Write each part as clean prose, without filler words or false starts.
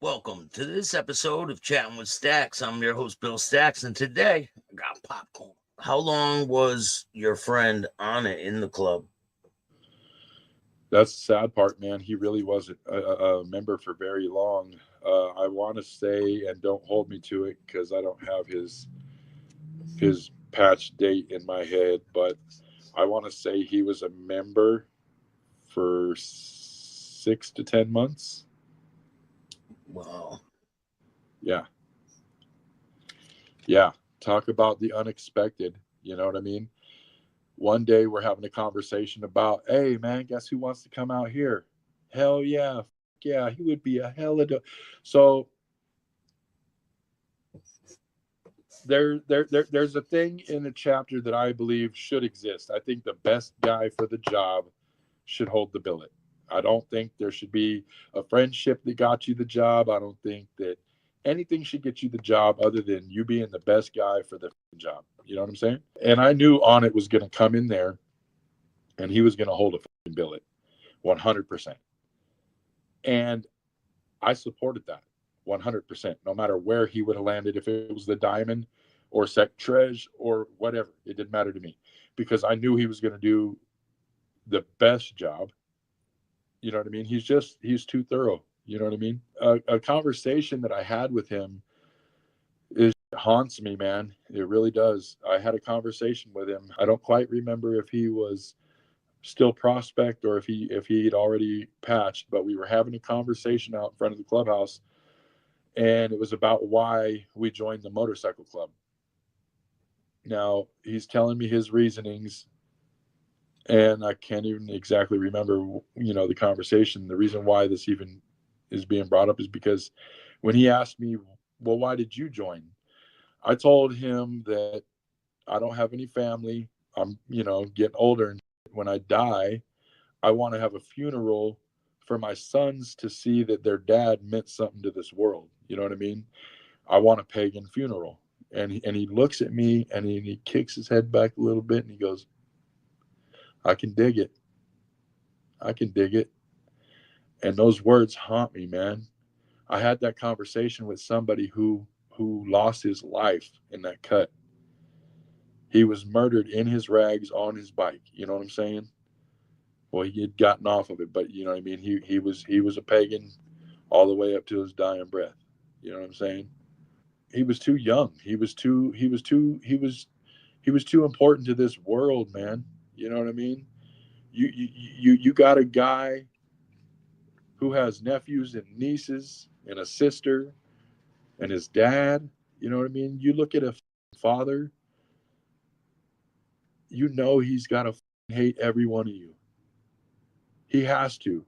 Welcome to this episode of Chatting with Staxx. I'm your host, Bill Staxx, and today I got PopKorn. How long was your friend OnIt in the club? That's the sad part, man. He really wasn't a member for very long. I want to say, and don't hold me to it because I don't have his patch date in my head, but I want to say he was a member for 6 to 10 months. Wow. Yeah, yeah. Talk about the unexpected. You know what I mean? One day we're having a conversation about, hey man, guess who wants to come out here? Hell yeah, yeah. He would be a hell of a. So there's a thing in the chapter that I believe should exist. I think the best guy for the job should hold the billet. I don't think there should be a friendship that got you the job. I don't think that anything should get you the job other than you being the best guy for the job. You know what I'm saying? And I knew OnIt was going to come in there and he was going to hold a billet 100%. And I supported that 100%, no matter where he would have landed, if it was the diamond or Sectrej or whatever. It didn't matter to me because I knew he was going to do the best job. You know what I mean? He's too thorough. You know what I mean? A conversation that I had with him is haunts me, man. It really does. I had a conversation with him. I don't quite remember if he was still prospect or if he had already patched, but we were having a conversation out in front of the clubhouse, and it was about why we joined the motorcycle club. Now he's telling me his reasonings, and I can't even exactly remember, the conversation. The reason why this even is being brought up is because when he asked me, well, why did you join? I told him that I don't have any family. I'm, getting older, and when I die, I want to have a funeral for my sons to see that their dad meant something to this world. You know what I mean? I want a pagan funeral. And he looks at me and he kicks his head back a little bit and he goes, I can dig it. I can dig it. And those words haunt me, man. I had that conversation with somebody who lost his life in that cut. He was murdered in his rags on his bike. You know what I'm saying? Well, he had gotten off of it, but you know what I mean. He was a pagan all the way up to his dying breath. You know what I'm saying? He was too young. He was too important to this world, man. You know what I mean? You got a guy who has nephews and nieces and a sister and his dad. You know what I mean? You look at a father, he's got to hate every one of you. He has to.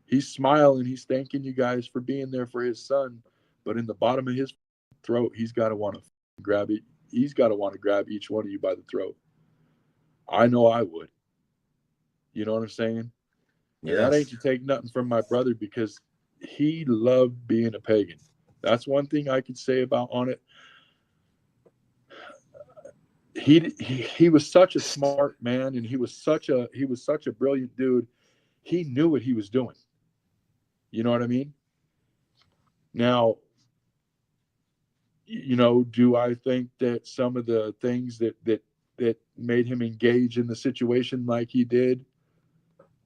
He's smiling, he's thanking you guys for being there for his son, but in the bottom of his throat, he's got to want to grab it. He's got to want to grab each one of you by the throat. I know I would. You know what I'm saying? And that ain't Yes. to take nothing from my brother because he loved being a pagan. That's one thing I could say about OnIt. He was such a smart man, and he was such a brilliant dude. He knew what he was doing. You know what I mean? Now, do I think that some of the things that made him engage in the situation like he did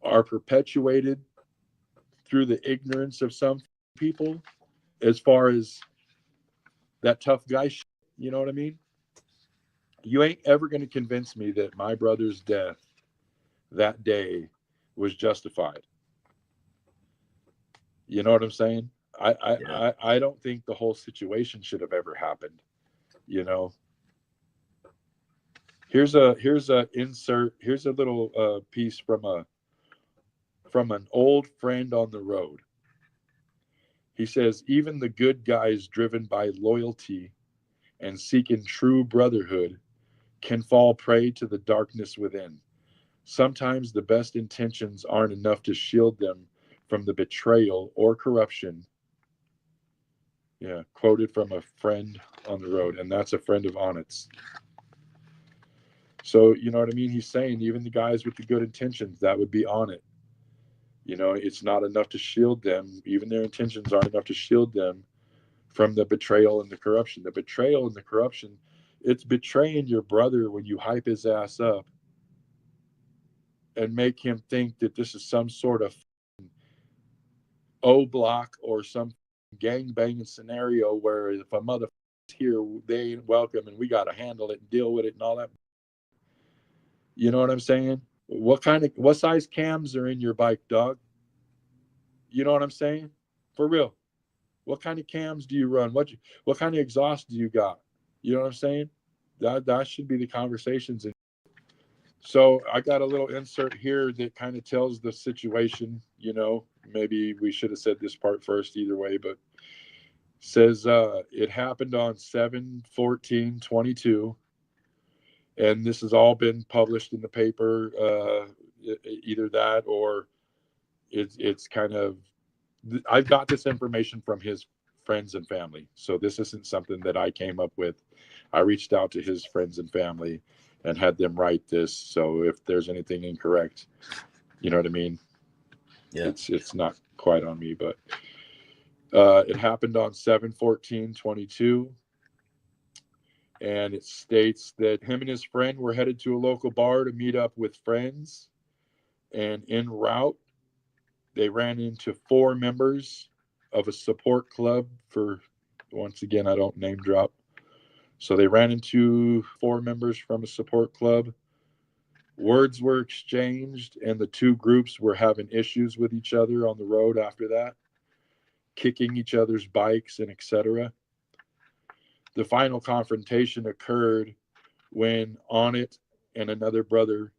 are perpetuated through the ignorance of some people as far as that tough guy shit, you know what I mean? You ain't ever going to convince me that my brother's death that day was justified. You know what I'm saying? I I Yeah. I, I don't think the whole situation should have ever happened. You know, here's a insert. Here's a little piece from an old friend on the road. He says, even the good guys driven by loyalty and seeking true brotherhood can fall prey to the darkness within. Sometimes the best intentions aren't enough to shield them from the betrayal or corruption. Yeah, quoted from a friend on the road, and that's a friend of OnIt's. So, you know what I mean? He's saying even the guys with the good intentions, that would be OnIt. You know, it's not enough to shield them. Even their intentions aren't enough to shield them from the betrayal and the corruption. The betrayal and the corruption, it's betraying your brother when you hype his ass up and make him think that this is some sort of O block or some gang banging scenario where if a motherfucker's here, they ain't welcome and we got to handle it and deal with it and all that. You know what I'm saying? What size cams are in your bike, dog? You know what I'm saying? For real. What kind of cams do you run? What kind of exhaust do you got? You know what I'm saying? That should be the conversations. So I got a little insert here that kind of tells the situation. You know, maybe we should have said this part first either way, but says it happened on 7/14/22, and this has all been published in the paper. Either that or it's kind of, I've got this information from his friends and family. So this isn't something that I came up with. I reached out to his friends and family and had them write this. So if there's anything incorrect, you know what I mean? Yeah. It's not quite on me, but it happened on 7/14/22. And it states that him and his friend were headed to a local bar to meet up with friends. And en route, they ran into 4 members of a support club for, once again, I don't name drop. So they ran into 4 members from a support club. Words were exchanged, and the 2 groups were having issues with each other on the road after that, kicking each other's bikes and etc. The final confrontation occurred when OnIt and another brother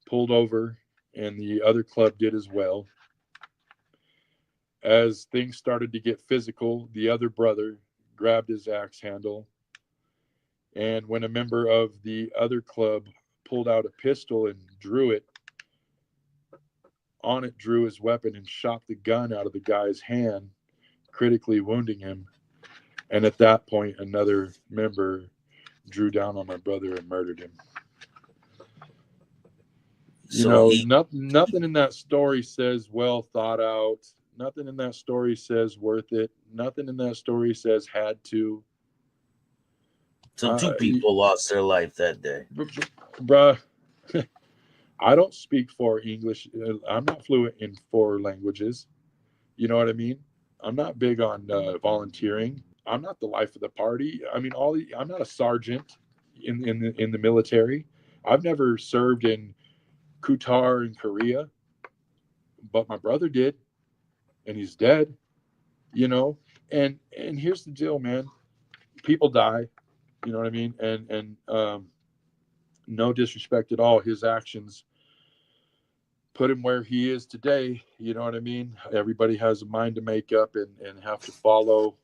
pulled over, and the other club did as well. As things started to get physical, the other brother grabbed his axe handle, and when a member of the other club pulled out a pistol and drew it, OnIt drew his weapon and shot the gun out of the guy's hand, critically wounding him. And at that point, another member drew down on my brother and murdered him. So nothing in that story says well thought out. Nothing in that story says worth it. Nothing in that story says had to. So 2 people lost their life that day. Bruh, I don't speak 4 English. I'm not fluent in 4 languages. You know what I mean? I'm not big on volunteering. I'm not the life of the party. I mean, I'm not a sergeant in the military. I've never served in Qatar in Korea, but my brother did, and he's dead. You know, and here's the deal, man. People die. You know what I mean? And no disrespect at all. His actions put him where he is today. You know what I mean? Everybody has a mind to make up and have to follow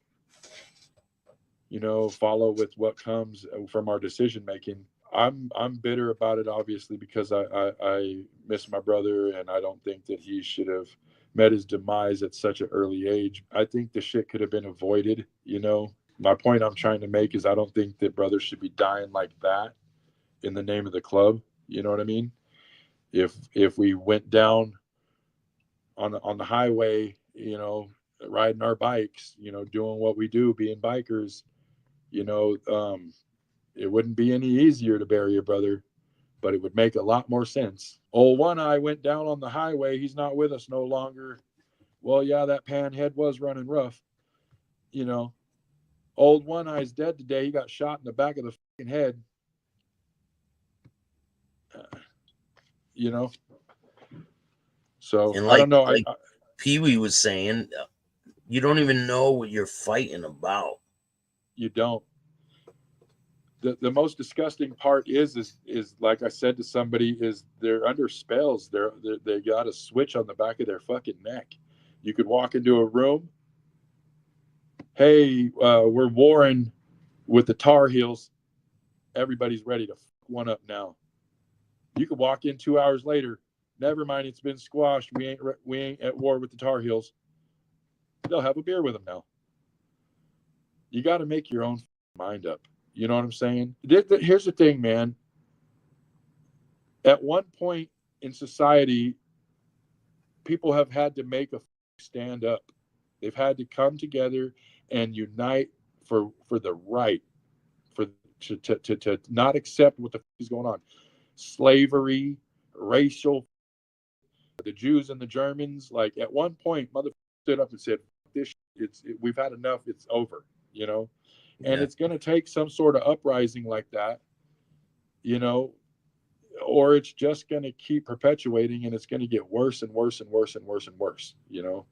with what comes from our decision making. I'm bitter about it, obviously, because I miss my brother, and I don't think that he should have met his demise at such an early age. I think the shit could have been avoided. My point I'm trying to make is I don't think that brothers should be dying like that in the name of the club. You know what I mean? If we went down on the highway, riding our bikes, doing what we do, being bikers, it wouldn't be any easier to bury a brother, but it would make a lot more sense. Old One Eye went down on the highway. He's not with us no longer. Well, yeah, that panhead was running rough. Old One Eye's dead today. He got shot in the back of the fucking head. So And I don't know. Like Pee Wee was saying, you don't even know what you're fighting about. You don't. The most disgusting part is like I said to somebody, is they're under spells. They got a switch on the back of their fucking neck. You could walk into a room. Hey, we're warring with the Tar Heels. Everybody's ready to fuck one up now. You could walk in 2 hours later. Never mind, it's been squashed. We ain't at war with the Tar Heels. They'll have a beer with them now. You got to make your own mind up. You know what I'm saying? Here's the thing, man. At one point in society, people have had to make a stand up. They've had to come together and unite for the right, to not accept what the is going on. Slavery, racial, the Jews and the Germans. Like at one point, mother stood up and said, "This, we've had enough. It's over." You know, and Yeah. it's going to take some sort of uprising like that, you know, or it's just going to keep perpetuating, and it's going to get worse and worse and worse and worse and worse. You know,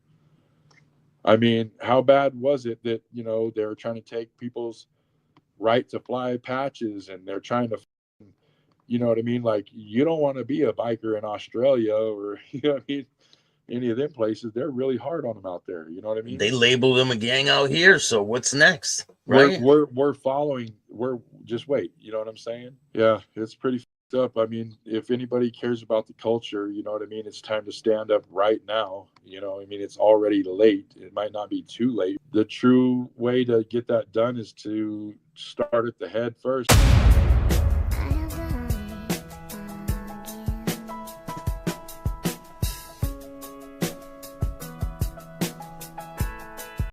I mean, how bad was it that, you know, they were trying to take people's right to fly patches, and they're trying to, you know what I mean? Like, you don't want to be a biker in Australia, or, you know what I mean? Any of them places, they're really hard on them out there. You know what I mean? They labeled them a gang out here. So what's next? Right? We're following. We're just wait. You know what I'm saying? Yeah, it's pretty fucked up. I mean, if anybody cares about the culture, you know what I mean? It's time to stand up right now. You know, I mean, it's already late. It might not be too late. The true way to get that done is to start at the head first.